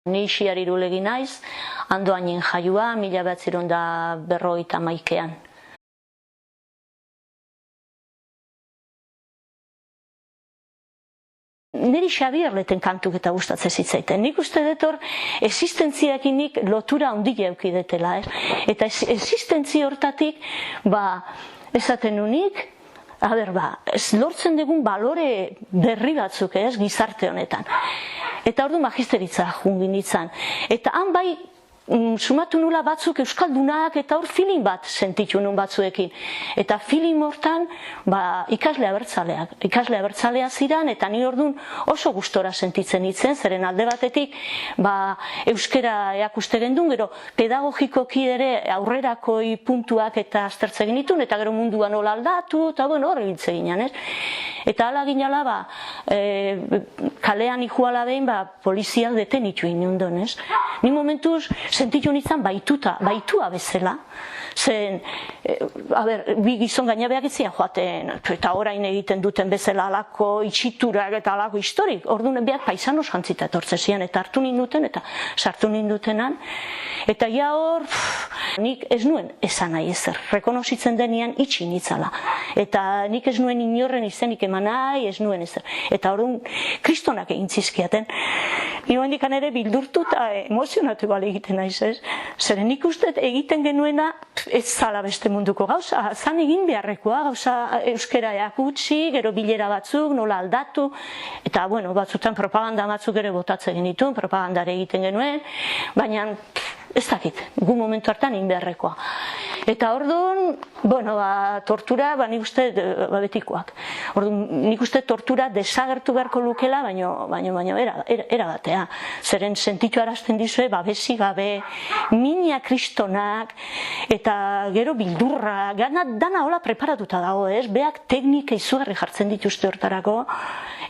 Ni Xiar Irulegi naiz, Andoainen jaioa, 1951. Niri Xabier Leten kantuk eta gustatzen zitzaiten. Nik uste dut hor existentziakinik lotura handia eduki detela, eta existentzia hortatik, esaten unik, lortzen dugun balore berri batzuk, gizarte honetan. Eta ordu magisteritza jungin nintzen. Eta han bai, sumatu nula batzuk euskaldunak eta hor feeling bat sentitu nun batzuekin. Eta feeling hortan ikasle abertzaleak ziren, eta ni orduan oso gustora sentitzen nintzen, zeren alde batetik euskera erakuste gendun, gero pedagogikoki ere aurrerakoi puntuak eta aztertze genitun, eta gero mundua nola aldatu, eta hor egitze ginen, Eta hala ginala, kalean ikuala behin, poliziak detenitu inundon, Ni momentuz sentitu nintzen baitua bezala. Zen, bi gizon gainabeak etzien joaten, eta orain egiten duten bezala alako itxiturak eta alako historik. Orduan beak paisanos jantzita etortze zian, eta hartu ninduten, eta sartu nindutenan. Eta ja hor, nik ez nuen esan nahi ezer, rekonozitzen denean itxi nitzala. Eta nik ez nuen inorren izenik eman nahi, ez nuen ezer. Eta orduan, kristonak egin zizkiaten. Nio hendikan ere bildurtu eta emozionatu bale egiten naiz, Zeren nik uste egiten genuena ez zala beste munduko gauza, zan egin beharrekoa, gauza euskera erakutsi, gero bilera batzuk, nola aldatu, eta batzutan propaganda batzuk ere botatzen genituen, propagandare egiten genuen, baina ez dakit, gu momentu hartan egin beharrekoa. Eta orduan, tortura, nik uste betikoak. Orduan, nik uste tortura desagertu beharko lukela, baina era batea. Zeren sentitu arazten dizue, babesi gabe, mina kristonak, eta gero bildurra, dana hola preparatuta dago, Beak teknika izugarri jartzen dituzte hortarako,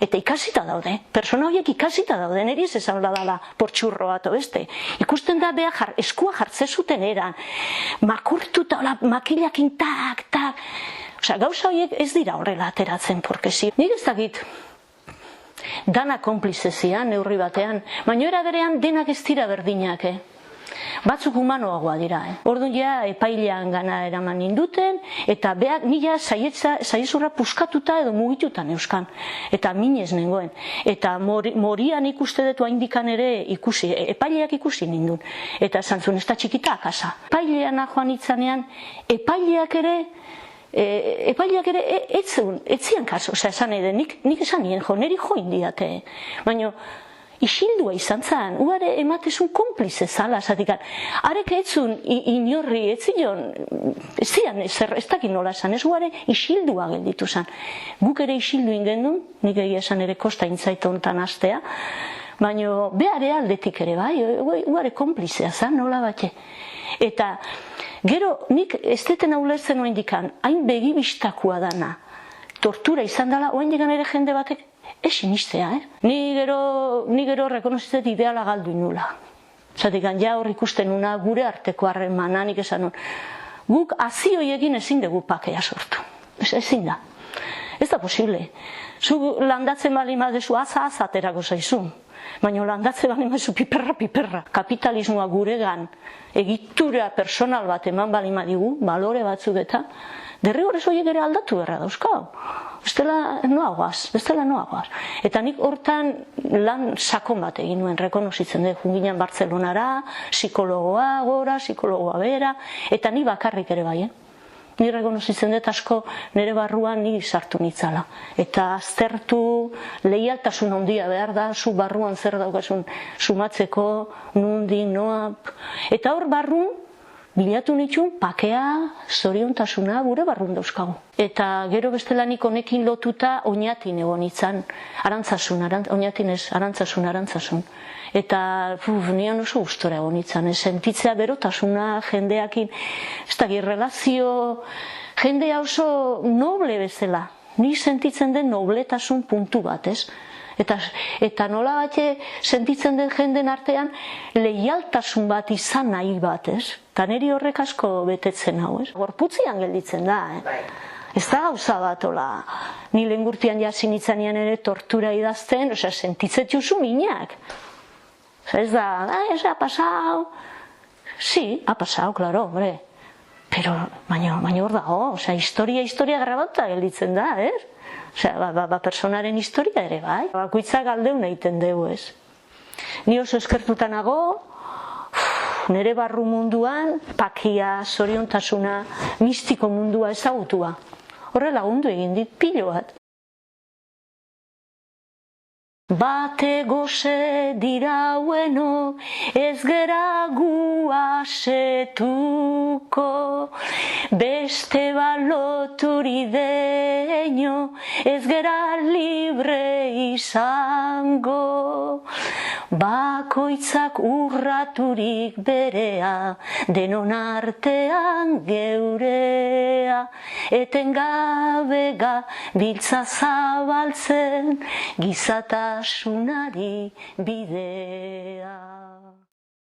eta ikasita daude. Persona horiek ikasita daude, niri ez esan dala portxurro bat beste. Ikusten da beak eskua jartze zuten eran, makurtuta, makilakin tak. Gauza horiek ez dira horrela ateratzen, porkesi. Nik ez dakit, dana konplizezian, neurri batean, baina era berean denak ez dira berdinak, Batzuk humanoagoa dira, Orduan ja epailean gana eraman ninduten, eta beak nila saiezurra puskatuta edo mugitutan euskan, eta minez nengoen. Eta morian ikuste detu haindikan ere ikusi, epaileak ikusi nindun. Eta esan zuen, ez da txikita akasa. Epailean joan itzanean, epaileak ere etzian kaso, esan nahi nik esan nien niri join diate, baina isildua izan zen, uare ematezun konplize zala, zatikan. Arek etzun inorri, ez zian, ez dakin nola esan, ez uare isildua gelditu zen. Guk ere isildu ingendun, nik egia esan ere kosta intzaita ontan astea, baina behare aldetik ere bai, uare konplizea zen, nola bate. Eta gero nik ez deten ulertzen oa indikan, hain begibistakoa dana, tortura izan dela, oa indikan ere jende batek, ez sinistea, Ni gero rekonozitzet ideala galdu inula. Zatik, ja hor ikusten nuna gure arteko harremana, nik esan nun. Guk azioiekin ezin dugu pakea sortu. Ezin da. Ez da posible. Zu landatzen bali madezu aterako zaizu. Baina landatzen bali madezu piperra. Kapitalismoa guregan egitura personal bat eman bali madigu, balore batzuk eta, derrigorez horiek ere aldatu berra dauzkau. Bestela noagoaz. Eta nik hortan lan sakon bat egin nuen, rekonozitzen dut, junginan Bartzelonara, psikologoa gora, psikologoa bera, eta ni bakarrik ere bai, Ni rekonozitzen dut asko nire barruan ni sartu nitzala. Eta aztertu, leialtasun handia behar da, zu barruan zer daukasun sumatzeko, nundik, noa. Eta hor barrun, bilatu nitxun pakea, zoriontasuna gure barrun dauzkagu. Eta gero bestelanik honekin lotuta oinatin egon nitzan, arantzasun. Eta nian oso gustora egon nitzan, sentitzea berotasuna jendeakin, ez da relazio, jendea oso noble bezala, ni sentitzen den nobletasun puntu bat, Eta nola bate sentitzen den jenden artean leialtasun bat izan nahi bat, Eta niri horrek asko betetzen hau, Gorputzian gelditzen da, Ez da gauza bat, ni lehengurtian jasin itzanean ere tortura idazten, sentitzen juzu minak. Ez da, ez ha pasau. Sí, ha pasau, klaro, hombre. Pero, baina hor dago, historia grabatuta gelditzen da, ez? Personaren historia ere, bai. Bakoitzak aldeun egiten dugu, ez? Ni oso eskertuta nago, nire barru munduan, pakia, zoriontasuna, mistiko mundua ezagutua. Horre lagundu egin dit pilo bat. Bate goze diraueno, ez gera gu asetuko, beste baloturi deino, ez gera libre izango. Bakoitzak urraturik berea, denon artean geurea, etengabe gabiltza zabaltzen, gizatasunari bide.